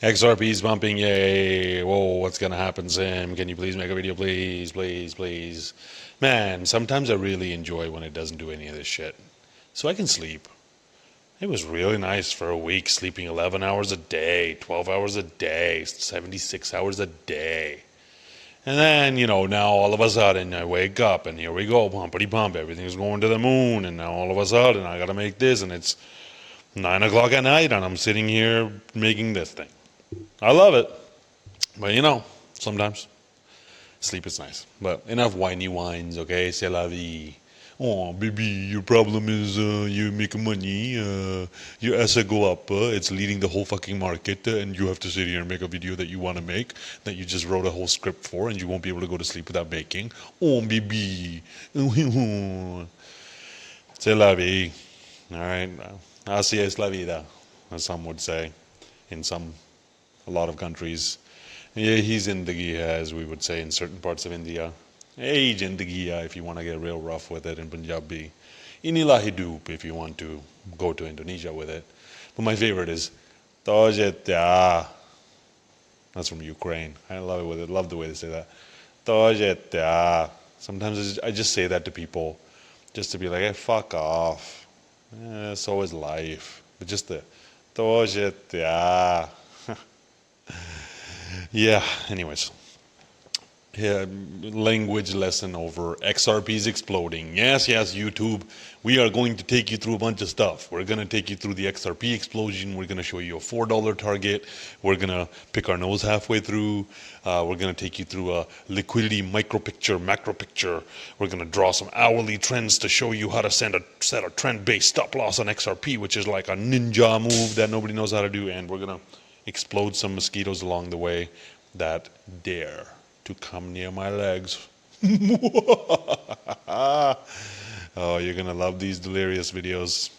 XRP is bumping, yay. Whoa, what's gonna happen, Sim? Can you please make a video, please, please, please? Man, sometimes I really enjoy when it doesn't do any of this shit. So I can sleep. It was really nice for a week, sleeping 11 hours a day, 12 hours a day, 76 hours a day. And then, now all of a sudden I wake up and here we go, pumpity pump, everything's going to the moon. And now all of a sudden I gotta make this and it's 9 o'clock at night and I'm sitting here making this thing. I love it. But sometimes sleep is nice. But enough whiny whines, okay? C'est la vie. Oh, baby, your problem is you make money, your asset go up, it's leading the whole fucking market, and you have to sit here and make a video that you want to make, that you just wrote a whole script for, and you won't be able to go to sleep without making. Oh, baby. C'est la vie. All right? Así es la vida, as some would say, in a lot of countries. Yeah, he's Indagi, as we would say in certain parts of India. Hey, Jindagi, if you want to get real rough with it in Punjabi. Inilahi doop if you want to go to Indonesia with it. But my favorite is Tojetya. That's from Ukraine. I love it with it. Love the way they say that. Tojetya. Sometimes I just say that to people just to be like, hey, fuck off. So is life. But just the Tojetya. Yeah, anyways. Yeah, language lesson over. XRP is exploding. Yes, YouTube. We are going to take you through a bunch of stuff. We're going to take you through the XRP explosion. We're going to show you a $4 target. We're going to pick our nose halfway through. We're going to take you through a liquidity micro picture, macro picture. We're going to draw some hourly trends to show you how to set a trend-based stop loss on XRP, which is like a ninja move that nobody knows how to do. And we're going to explode some mosquitoes along the way that dare to come near my legs. Oh, you're gonna love these delirious videos.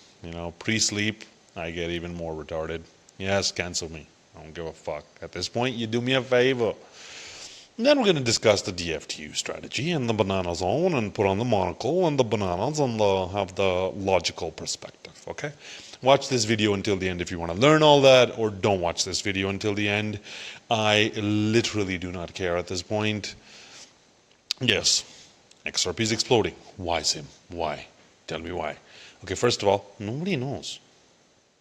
Pre-sleep, I get even more retarded. Yes, cancel me. I don't give a fuck. At this point, you do me a favor. And then we're going to discuss the DFTU strategy and the banana zone and put on the monocle and the bananas and have the logical perspective, okay? Watch this video until the end if you want to learn all that, or don't watch this video until the end. I literally do not care at this point. Yes, XRP is exploding. Why, Sim? Why? Tell me why. Okay, first of all, nobody knows.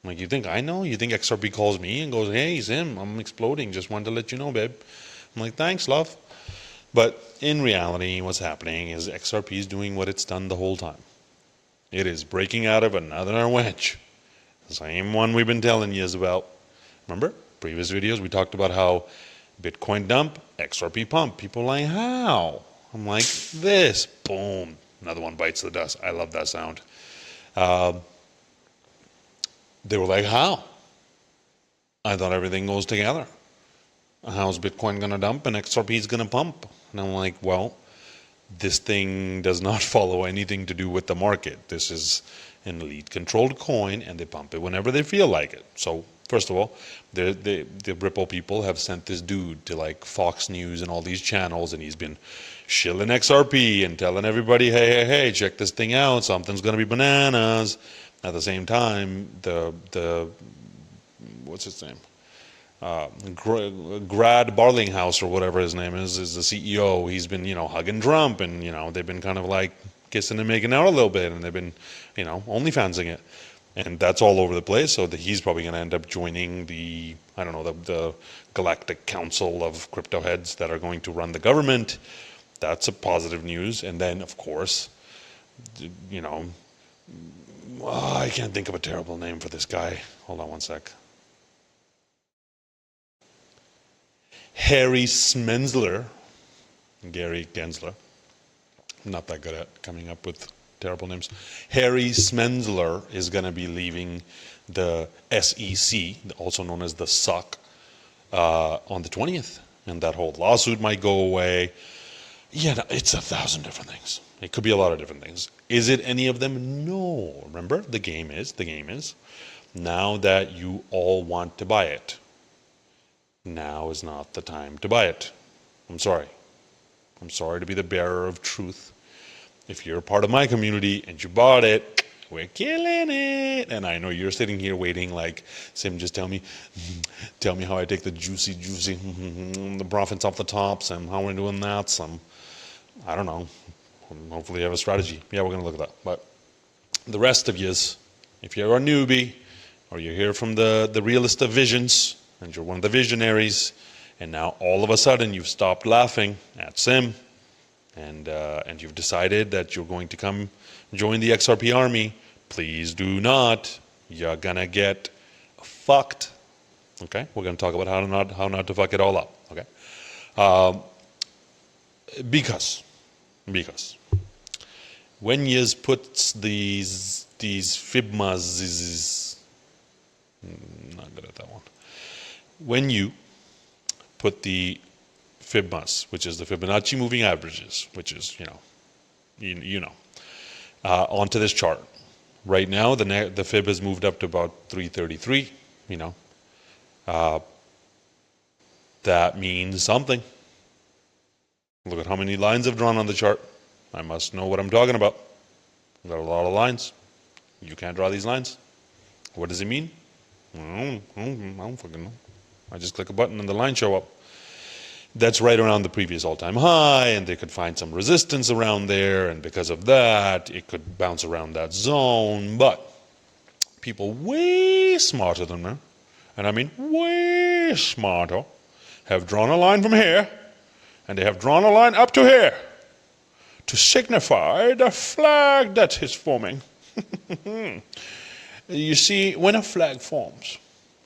Like, you think I know? You think XRP calls me and goes, hey, Sim, I'm exploding. Just wanted to let you know, babe. I'm like, thanks, love. But in reality, what's happening is XRP is doing what it's done the whole time. It is breaking out of another wedge. The same one we've been telling you about. Remember? Previous videos, we talked about how Bitcoin dump, XRP pump. People are like, how? I'm like, this. Boom. Another one bites the dust. I love that sound. They were like, how? I thought everything goes together. How's Bitcoin going to dump and XRP is going to pump? And I'm like, well, this thing does not follow anything to do with the market. This is an elite controlled coin and they pump it whenever they feel like it. So first of all, the Ripple people have sent this dude to like Fox News and all these channels, and he's been shilling XRP and telling everybody, hey, check this thing out. Something's going to be bananas. At the same time, the what's his name? Grad Barlinghouse or whatever his name is the CEO. He's been, hugging Trump, and they've been kind of like kissing and making out a little bit, and they've been, OnlyFansing it, and that's all over the place. So that he's probably going to end up joining the Galactic Council of crypto heads that are going to run the government. That's a positive news. And then, of course, I can't think of a terrible name for this guy. Hold on one sec. Harry Smensler, Gary Gensler, not that good at coming up with terrible names. Harry Smensler is going to be leaving the SEC, also known as the SOC, on the 20th. And that whole lawsuit might go away. Yeah, it's 1,000 different things. It could be a lot of different things. Is it any of them? No. Remember, the game is, now that you all want to buy it, now is not the time to buy it. I'm sorry. I'm sorry to be the bearer of truth. If you're a part of my community and you bought it, We're killing it. And I know you're sitting here waiting like, Sim, just tell me how I take the juicy, the profits off the top, Sim, how we're doing that, Sim. I don't know. Hopefully you have a strategy. Yeah, we're going to look at that. But the rest of yous, if you're a newbie, or you're here from the realist of visions, and you're one of the visionaries, and now all of a sudden you've stopped laughing at Sim, and you've decided that you're going to come join the XRP army, please do not. You're gonna get fucked. Okay, we're gonna talk about how not to fuck it all up. Okay, because when you put these fibmas, not good at that one. When you put the fibmas, which is the Fibonacci moving averages, which is onto this chart. Right now, the fib has moved up to about 333. That means something. Look at how many lines I've drawn on the chart. I must know what I'm talking about. I've got a lot of lines. You can't draw these lines. What does it mean? I don't fucking know. I just click a button and the lines show up. That's right around the previous all-time high, and they could find some resistance around there, and because of that, it could bounce around that zone. But people way smarter than me, and I mean way smarter, have drawn a line from here, and they have drawn a line up to here to signify the flag that is forming. You see, when a flag forms,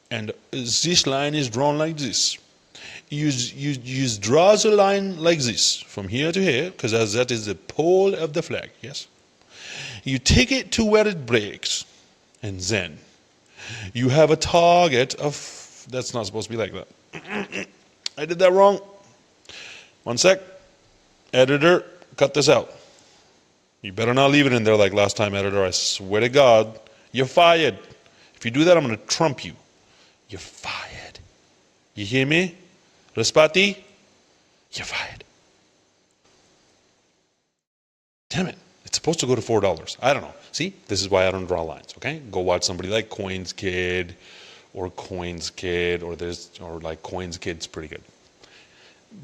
and this line is drawn like this, you draw a line like this from here to here, because that is the pole of the flag, yes? You take it to where it breaks, and then you have a target of, that's not supposed to be like that. I did that wrong. One sec. Editor, cut this out. You better not leave it in there like last time, editor. I swear to God, you're fired. If you do that, I'm going to trump you. You're fired. You hear me? Respati, you're fired. Damn it. It's supposed to go to $4. I don't know. See, this is why I don't draw lines, okay? Go watch somebody like Coins Kid, or like Coins Kid's pretty good.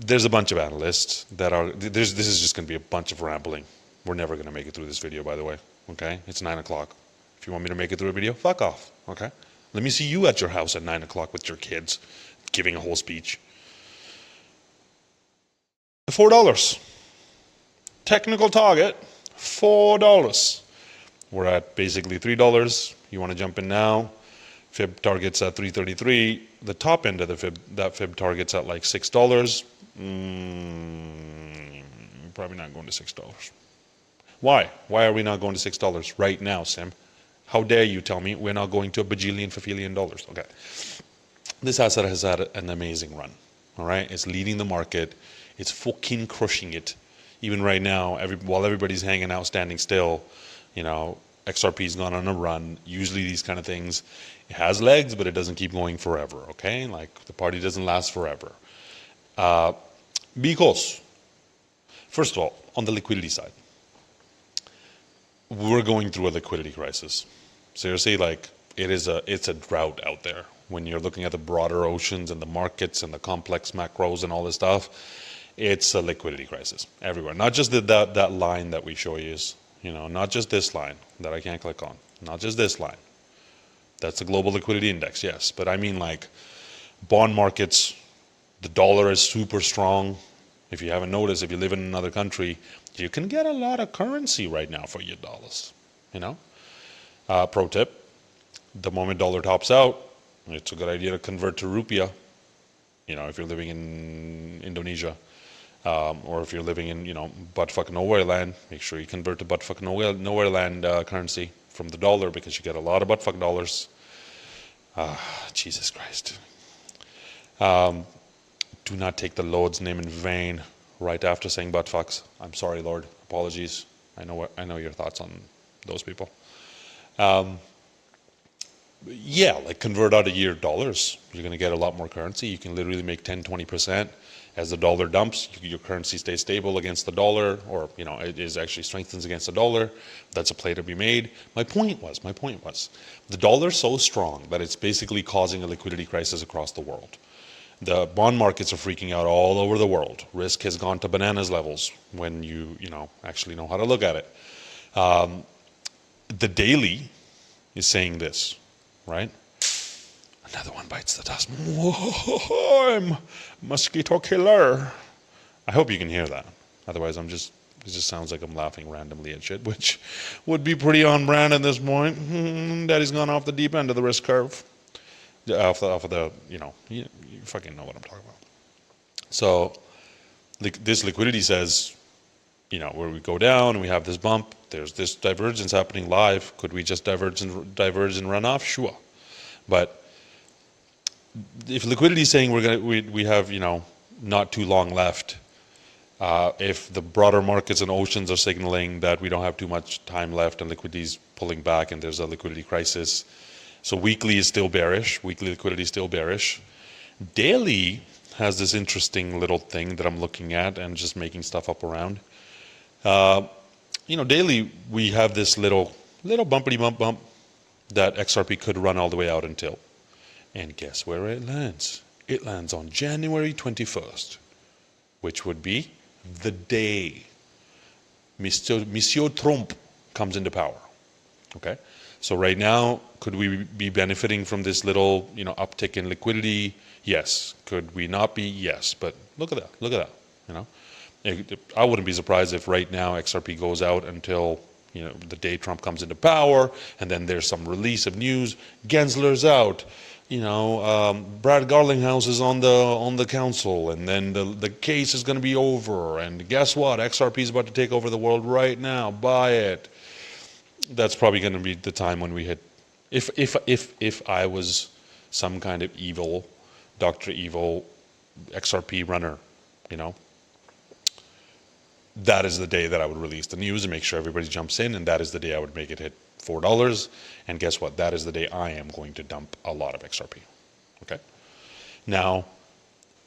There's a bunch of analysts that are, this is just going to be a bunch of rambling. We're never going to make it through this video, by the way, okay? It's 9 o'clock. If you want me to make it through a video, fuck off, okay? Let me see you at your house at 9 o'clock with your kids, giving a whole speech. $4. Technical target, $4. We're at basically $3. You want to jump in now? Fib target's at 333. The top end of the fib target's at like $6. Probably not going to $6. Why? Why are we not going to $6 right now, Sim? How dare you tell me we're not going to a bajillion fafillion dollars? Okay. This asset has had an amazing run. All right? It's leading the market. It's fucking crushing it. Even right now, while everybody's hanging out, standing still, XRP's gone on a run. Usually these kind of things, it has legs, but it doesn't keep going forever, okay? Like, the party doesn't last forever. Because, first of all, on the liquidity side, we're going through a liquidity crisis. Seriously, like, it's a drought out there. When you're looking at the broader oceans and the markets and the complex macros and all this stuff, it's a liquidity crisis everywhere. Not just that line that we show you, not just this line that I can't click on. Not just this line. That's the global liquidity index, yes. But I mean, like, bond markets, the dollar is super strong. If you haven't noticed, if you live in another country, you can get a lot of currency right now for your dollars, Pro tip, the moment dollar tops out, it's a good idea to convert to rupiah, if you're living in Indonesia. Or if you're living in, buttfuck nowhere land, make sure you convert to buttfuck nowhere land currency from the dollar, because you get a lot of buttfuck dollars. Jesus Christ. Do not take the Lord's name in vain right after saying buttfucks. I'm sorry, Lord. Apologies. I know your thoughts on those people. Yeah, like convert out a year dollars. You're going to get a lot more currency. You can literally make 10, 20%. As the dollar dumps, your currency stays stable against the dollar, or it is actually strengthens against the dollar. That's a play to be made. My point was, the dollar's so strong that it's basically causing a liquidity crisis across the world. The bond markets are freaking out all over the world. Risk has gone to bananas levels when you actually know how to look at it. The daily is saying this, right? Another one bites the dust. I'm mosquito killer. I hope you can hear that. Otherwise, it just sounds like I'm laughing randomly at shit, which would be pretty on brand at this point. Daddy's gone off the deep end of the risk curve. Off of the, you fucking know what I'm talking about. So this liquidity says, where we go down and we have this bump, there's this divergence happening live. Could we just diverge and run off? Sure. But if liquidity is saying we have not too long left, if the broader markets and oceans are signaling that we don't have too much time left and liquidity is pulling back and there's a liquidity crisis, so weekly is still bearish. Weekly liquidity is still bearish. Daily has this interesting little thing that I'm looking at and just making stuff up around. Daily we have this little bumpity bump that XRP could run all the way out until. And guess where it lands? It lands on January 21st, which would be the day Monsieur Trump comes into power. Okay? So right now, could we be benefiting from this little, uptick in liquidity? Yes. Could we not be? Yes. But look at that. I wouldn't be surprised if right now XRP goes out until the day Trump comes into power, and then there's some release of news. Gensler's out. Brad Garlinghouse is on the council, and then the case is going to be over. And guess what? XRP is about to take over the world right now. Buy it. That's probably going to be the time when we hit. If I was some kind of evil, Dr. Evil, XRP runner, that is the day that I would release the news and make sure everybody jumps in, and that is the day I would make it hit $4. And guess what? That is the day I am going to dump a lot of XRP. Okay. Now,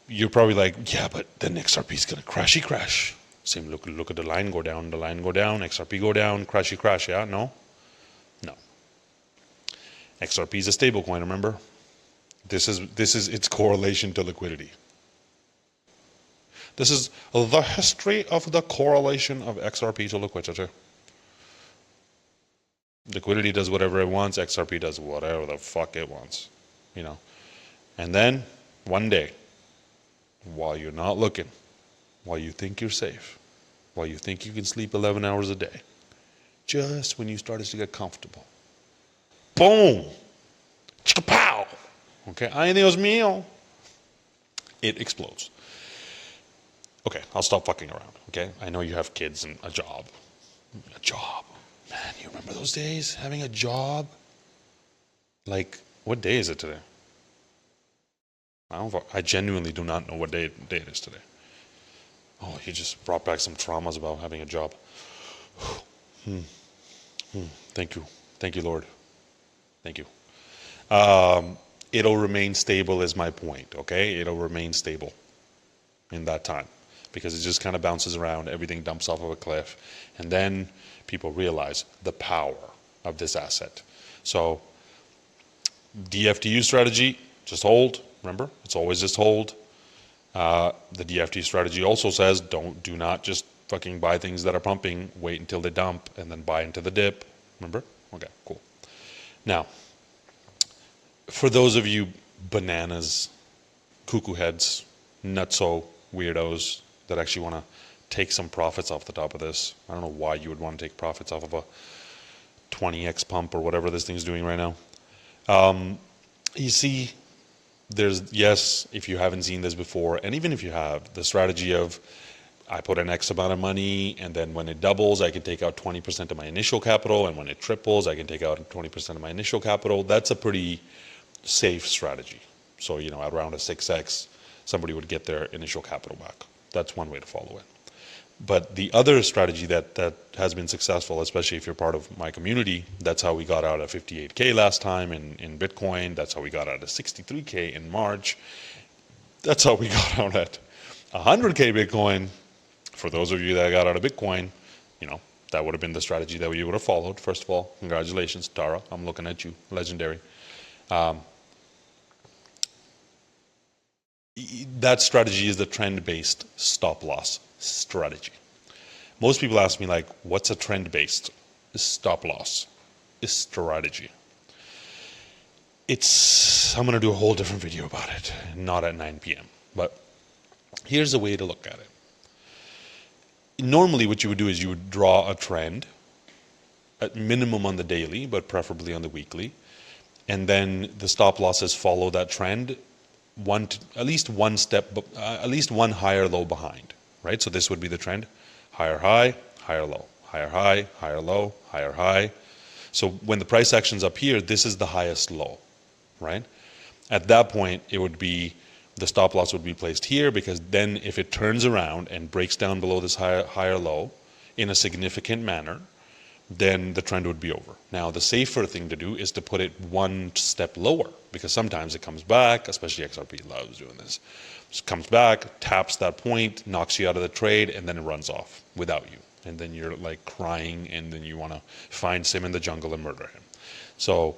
you're probably like, yeah, but then XRP is going to crash. Same. Look at the line go down. The line go down. XRP go down. Crash. Yeah. No. XRP is a stable coin. Remember, this is its correlation to liquidity. This is the history of the correlation of XRP to liquidity. Liquidity does whatever it wants. XRP does whatever the fuck it wants. And then one day, while you're not looking, while you think you're safe, while you think you can sleep 11 hours a day, just when you started to get comfortable, boom, chicka-pow, okay, ay Dios mío, it explodes. Okay, I'll stop fucking around, okay? I know you have kids and a job. Man, you remember those days, having a job? Like, what day is it today? I genuinely do not know what day it is today. Oh, you just brought back some traumas about having a job. Thank you, Lord. Thank you. It'll remain stable is my point, okay? It'll remain stable in that time, because it just kind of bounces around, everything dumps off of a cliff, and then people realize the power of this asset. So DFTU strategy, just hold. Remember, it's always just hold. The DFT strategy also says do not just fucking buy things that are pumping, wait until they dump, and then buy into the dip. Remember? Okay, cool. Now, for those of you bananas, cuckoo heads, nutso weirdos that actually want to take some profits off the top of this, I don't know why you would want to take profits off of a 20x pump or whatever this thing's doing right now. You see, yes, if you haven't seen this before, and even if you have, the strategy of I put an X amount of money, and then when it doubles, I can take out 20% of my initial capital, and when it triples, I can take out 20% of my initial capital. That's a pretty safe strategy. So, around a 6X, somebody would get their initial capital back. That's one way to follow it. But the other strategy that has been successful, especially if you're part of my community, that's how we got out of 58K last time in Bitcoin. That's how we got out of 63K in March. That's how we got out at 100K Bitcoin. For those of you that got out of Bitcoin, that would have been the strategy that you would have followed. First of all, congratulations, Tara. I'm looking at you. Legendary. That strategy is the trend-based stop loss strategy. Most people ask me, like, what's a trend-based stop loss strategy? I'm going to do a whole different video about it, not at 9 p.m. But here's a way to look at it. Normally what you would do is you would draw a trend, at minimum on the daily, but preferably on the weekly. And then the stop losses follow that trend at least one higher low behind, right? So this would be the trend: higher high, higher low, higher high, higher low, higher high. So when the price action's up here, this is the highest low, right? At that point, the stop loss would be placed here, because then if it turns around and breaks down below this higher low in a significant manner, then the trend would be over. Now, the safer thing to do is to put it one step lower, because sometimes it comes back, especially XRP loves doing this. It comes back, taps that point, knocks you out of the trade, and then it runs off without you. And then you're like crying, and then you want to find Sim in the jungle and murder him. So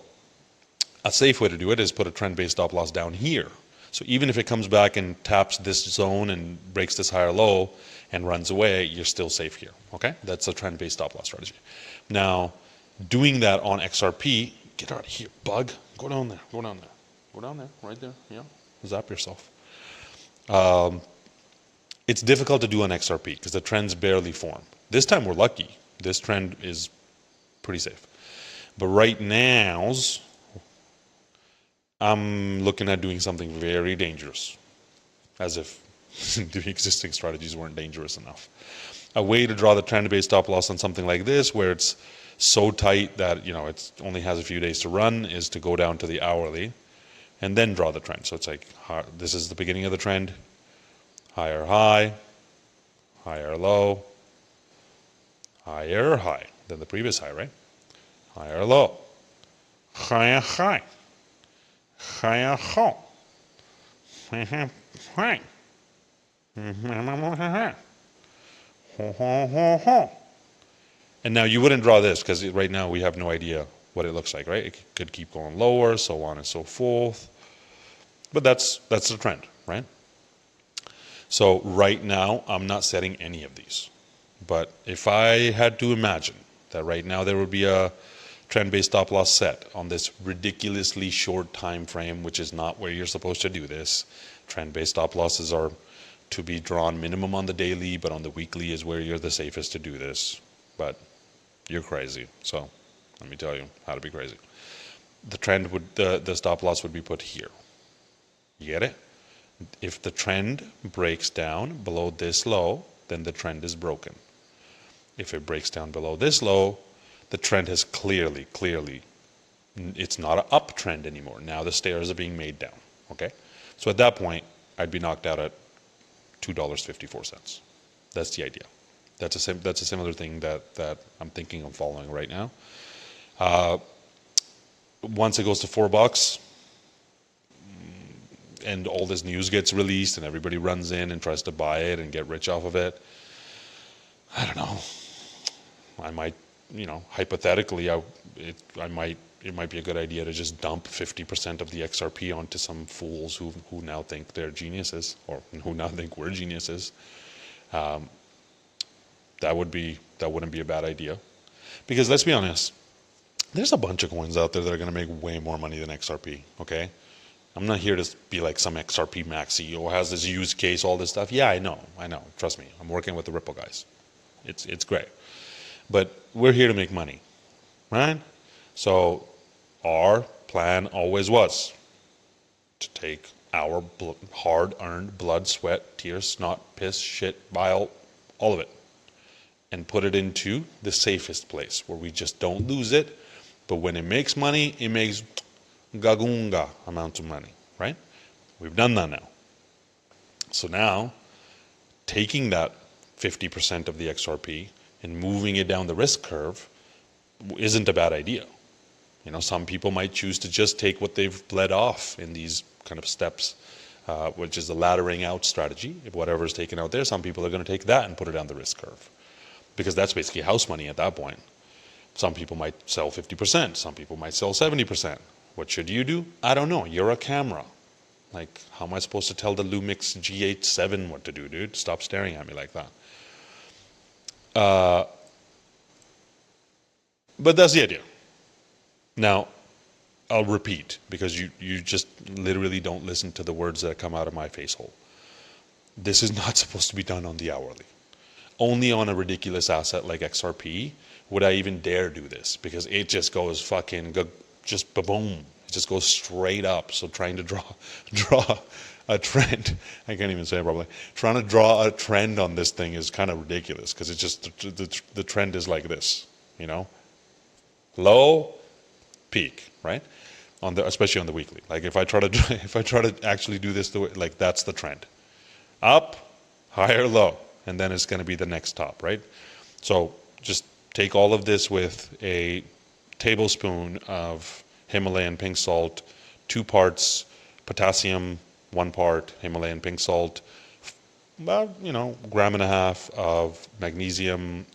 a safe way to do it is put a trend-based stop loss down here. So even if it comes back and taps this zone and breaks this higher low and runs away, you're still safe here, okay? That's a trend-based stop loss strategy. Now, doing that on XRP, get out of here, bug. Go down there, go down there. Go down there, right there, yeah. Zap yourself. It's difficult to do on XRP because the trends barely form. This time we're lucky. This trend is pretty safe. But right now, I'm looking at doing something very dangerous, as if the existing strategies weren't dangerous enough. A way to draw the trend-based stop loss on something like this, where it's so tight that it only has a few days to run, is to go down to the hourly and then draw the trend. So it's like, this is the beginning of the trend: higher high, higher low, higher high than the previous high, right? Higher low, higher high, higher low, higher high. And now you wouldn't draw this, because right now we have no idea what it looks like, right? It could keep going lower, so on and so forth. But that's the trend, right? So right now I'm not setting any of these. But if I had to imagine that right now there would be a trend-based stop loss set on this ridiculously short time frame, which is not where you're supposed to do this. Trend-based stop losses are to be drawn minimum on the daily, but on the weekly is where you're the safest to do this. But you're crazy, so let me tell you how to be crazy. The trend the stop loss would be put here. You get it? If the trend breaks down below this low, then the trend is broken. If it breaks down below this low, the trend has clearly, it's not an uptrend anymore. Now the stairs are being made down, okay? So at that point, I'd be knocked out at $2.54. That's the idea. That's a similar thing that I'm thinking of following right now. Once it goes to $4, and all this news gets released, and everybody runs in and tries to buy it and get rich off of it, I don't know. I might, hypothetically, it might be a good idea to just dump 50% of the XRP onto some fools who now think they're geniuses, or who now think we're geniuses. That wouldn't be a bad idea, because let's be honest, there's a bunch of coins out there that are going to make way more money than XRP. Okay, I'm not here to be like some XRP maxi or has this use case, all this stuff. Yeah, I know. Trust me, I'm working with the Ripple guys. It's great, but we're here to make money, right? So our plan always was to take our hard-earned blood, sweat, tears, snot, piss, shit, bile, all of it, and put it into the safest place where we just don't lose it. But when it makes money, it makes gagunga amount of money, right? We've done that now. So now, taking that 50% of the XRP and moving it down the risk curve isn't a bad idea. Some people might choose to just take what they've bled off in these kind of steps, which is the laddering out strategy. If whatever is taken out there, some people are going to take that and put it down the risk curve, because that's basically house money at that point. Some people might sell 50%. Some people might sell 70%. What should you do? I don't know. You're a camera. Like, how am I supposed to tell the Lumix G87 what to do, dude? Stop staring at me like that. But that's the idea. Now, I'll repeat, because you just literally don't listen to the words that come out of my face hole. This is not supposed to be done on the hourly. Only on a ridiculous asset like XRP would I even dare do this, because it just goes fucking, just boom. It just goes straight up. So trying to draw a trend, I can't even say it properly. Trying to draw a trend on this thing is kind of ridiculous, because it's just, the trend is like this, low, peak, right? Especially on the weekly. Like if I try to actually do this, like that's the trend. Up, higher, low, and then it's going to be the next top, right? So just take all of this with a tablespoon of Himalayan pink salt, 2 parts potassium, 1 part Himalayan pink salt, about 1.5 grams of magnesium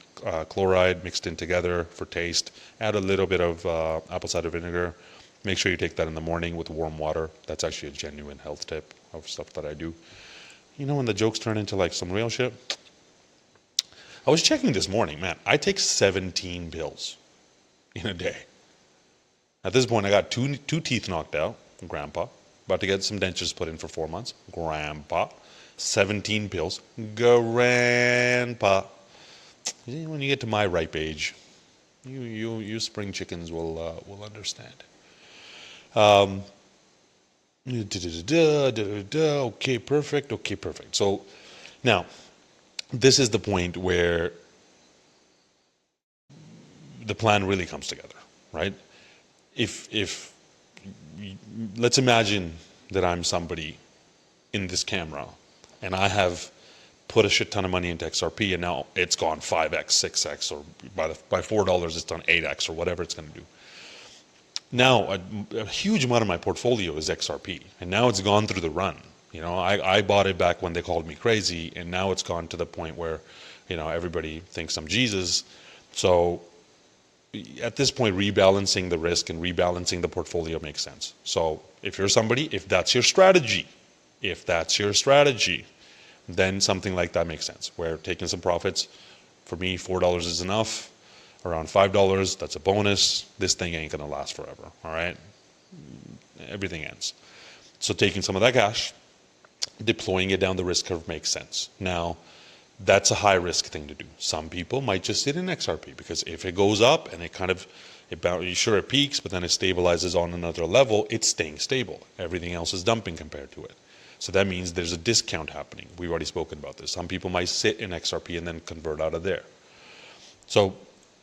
chloride mixed in together for taste. Add a little bit of apple cider vinegar. Make sure you take that in the morning with warm water. That's actually a genuine health tip of stuff that I do. When the jokes turn into like some real shit. I was checking this morning, man. I take 17 pills in a day. At this point, I got two teeth knocked out. Grandpa. About to get some dentures put in for 4 months. Grandpa. 17 pills. Grandpa. When you get to my ripe age, you spring chickens will understand. Okay, perfect. Okay, perfect. So now, this is the point where the plan really comes together, right? If let's imagine that I'm somebody in this camera and I have put a shit ton of money into XRP and now it's gone 5x, 6x, or by $4 it's done 8x or whatever it's going to do. Now a huge amount of my portfolio is XRP, and now it's gone through the run. I bought it back when they called me crazy, and now it's gone to the point where everybody thinks I'm Jesus. So at this point, rebalancing the risk and rebalancing the portfolio makes sense. So if that's your strategy, then something like that makes sense, where taking some profits, for me, $4 is enough. Around $5, that's a bonus. This thing ain't gonna last forever, all right? Everything ends. So taking some of that cash, deploying it down the risk curve makes sense. Now, that's a high risk thing to do. Some people might just sit in XRP, because if it goes up and it peaks, but then it stabilizes on another level, it's staying stable. Everything else is dumping compared to it. So that means there's a discount happening. We've already spoken about this. Some people might sit in XRP and then convert out of there. So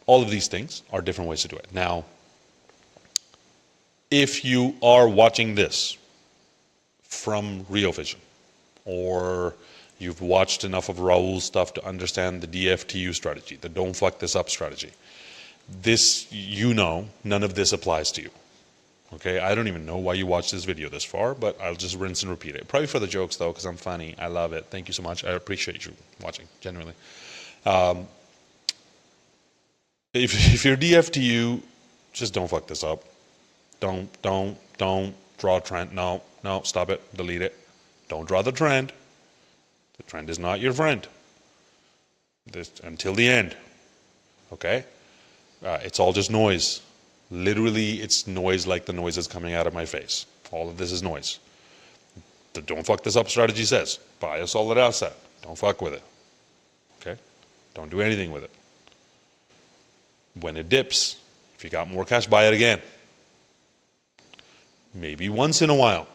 all of these things are different ways to do it. Now, if you are watching this from Real Vision, or you've watched enough of Raul's stuff to understand the FTU strategy, the don't fuck this up strategy, none of this applies to you. Okay, I don't even know why you watched this video this far, but I'll just rinse and repeat it. Probably for the jokes though, because I'm funny. I love it. Thank you so much. I appreciate you watching, genuinely. If you're DFTU, just don't fuck this up. Don't draw a trend. No, stop it. Delete it. Don't draw the trend. The trend is not your friend. Until the end. Okay? It's all just noise. Literally, it's noise like the noise that's coming out of my face. All of this is noise. The don't fuck this up strategy says, buy a solid asset. Don't fuck with it. Okay? Don't do anything with it. When it dips, if you got more cash, buy it again. Maybe once in a while.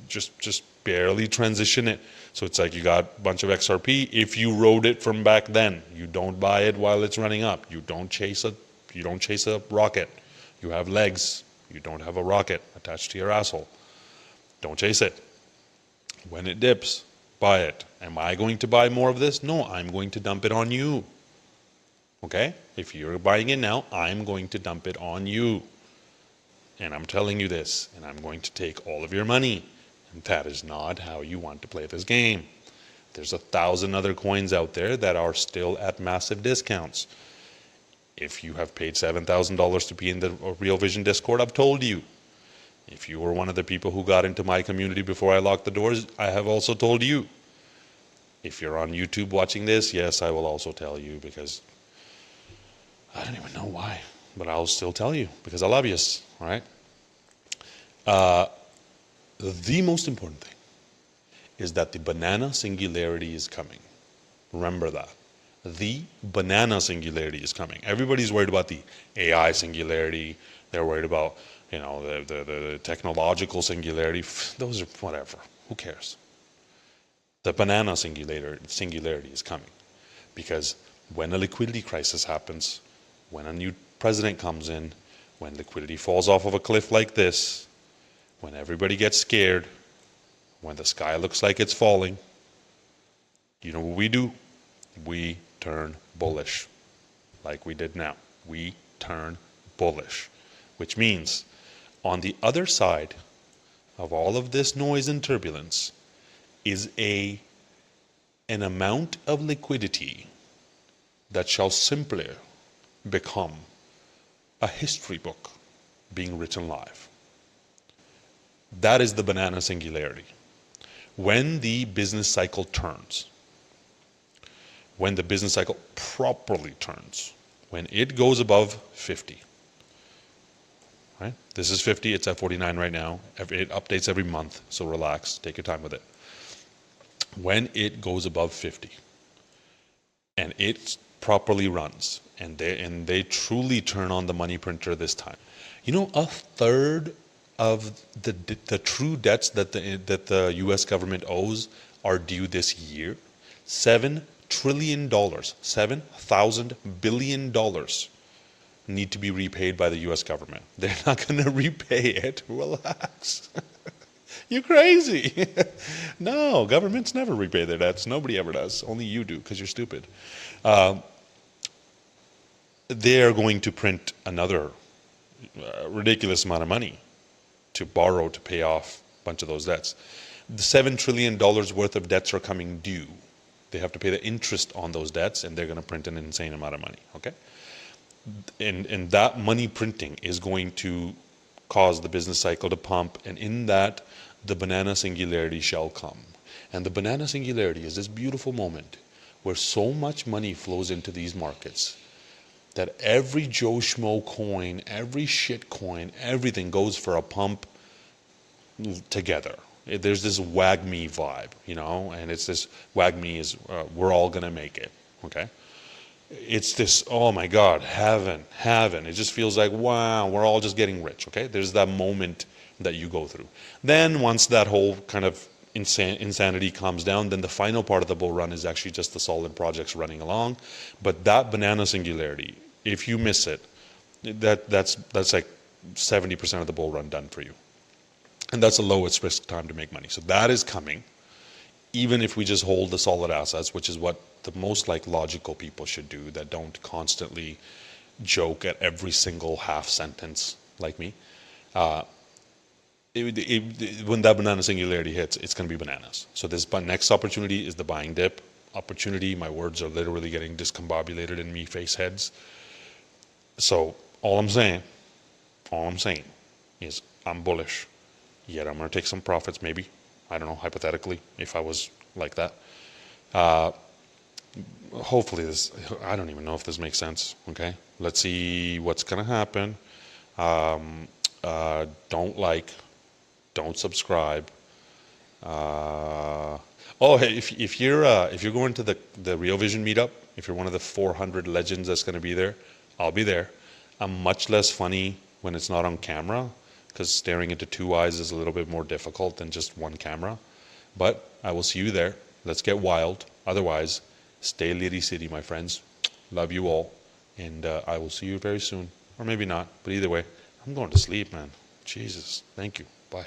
Just barely transition it. So it's like you got a bunch of XRP. If you rode it from back then, you don't buy it while it's running up. You don't chase a rocket. You have legs. You don't have a rocket attached to your asshole. Don't chase it. When it dips, buy it. Am I going to buy more of this? No, I'm going to dump it on you. Okay? If you're buying it now, I'm going to dump it on you. And I'm telling you this, and I'm going to take all of your money. And that is not how you want to play this game. There's 1,000 other coins out there that are still at massive discounts. If you have paid $7,000 to be in the Real Vision Discord, I've told you. If you were one of the people who got into my community before I locked the doors, I have also told you. If you're on YouTube watching this, yes, I will also tell you, because I don't even know why, but I'll still tell you because I love you, all right? The most important thing is that the banana singularity is coming. Remember that. The banana singularity is coming. Everybody's worried about the AI singularity. They're worried about, you know, the technological singularity. Those are whatever. Who cares? The banana singularity is coming. Because when a liquidity crisis happens, when a new president comes in, when liquidity falls off of a cliff like this, when everybody gets scared, when the sky looks like it's falling, you know what we do? We turn bullish, like we did now. We turn bullish, which means on the other side of all of this noise and turbulence is an amount of liquidity that shall simply become a history book being written live. That is the banana singularity. When the business cycle turns, when the business cycle properly turns, when it goes above 50, right? This is 50, it's at 49 right now. It updates every month, so relax, take your time with it. When it goes above 50, and it properly runs, and they truly turn on the money printer this time. You know, a third of the true debts that the U.S. government owes are due this year. $7 trillion, $7,000 billion need to be repaid by the U.S. government. They're not going to repay it. Relax. You're crazy. No, governments never repay their debts. Nobody ever does. Only you do, because you're stupid. They are going to print another ridiculous amount of money to borrow to pay off a bunch of those debts. The $7 trillion worth of debts are coming due. They have to pay the interest on those debts, and they're going to print an insane amount of money. Okay, and that money printing is going to cause the business cycle to pump, and in that, the banana singularity shall come. And the banana singularity is this beautiful moment where so much money flows into these markets that every Joe Schmo coin, every shit coin, everything goes for a pump together. There's this wag me vibe, you know, and it's this wag me is we're all gonna make it, okay? It's this, oh my God, heaven. It just feels like, wow, we're all just getting rich, okay? There's that moment that you go through. Then once that whole kind of insanity calms down, then the final part of the bull run is actually just the solid projects running along. But that banana singularity, if you miss it, that's like 70% of the bull run done for you. And that's the lowest risk time to make money. So that is coming, even if we just hold the solid assets, which is what the most like logical people should do, that don't constantly joke at every single half sentence like me. When that banana singularity hits, it's going to be bananas. So this next opportunity is the buying dip opportunity. My words are literally getting discombobulated in me face heads. So all I'm saying is I'm bullish. Yet I'm going to take some profits, maybe. I don't know, hypothetically, if I was like that. Hopefully this, I don't even know if this makes sense, okay? Let's see what's going to happen. Don't subscribe. Oh, hey, if you're going to the Real Vision meetup, if you're one of the 400 legends that's going to be there, I'll be there. I'm much less funny when it's not on camera, because staring into two eyes is a little bit more difficult than just one camera. But I will see you there. Let's get wild. Otherwise, stay Litty City, my friends. Love you all. And I will see you very soon. Or maybe not. But either way, I'm going to sleep, man. Jesus. Thank you. Bye.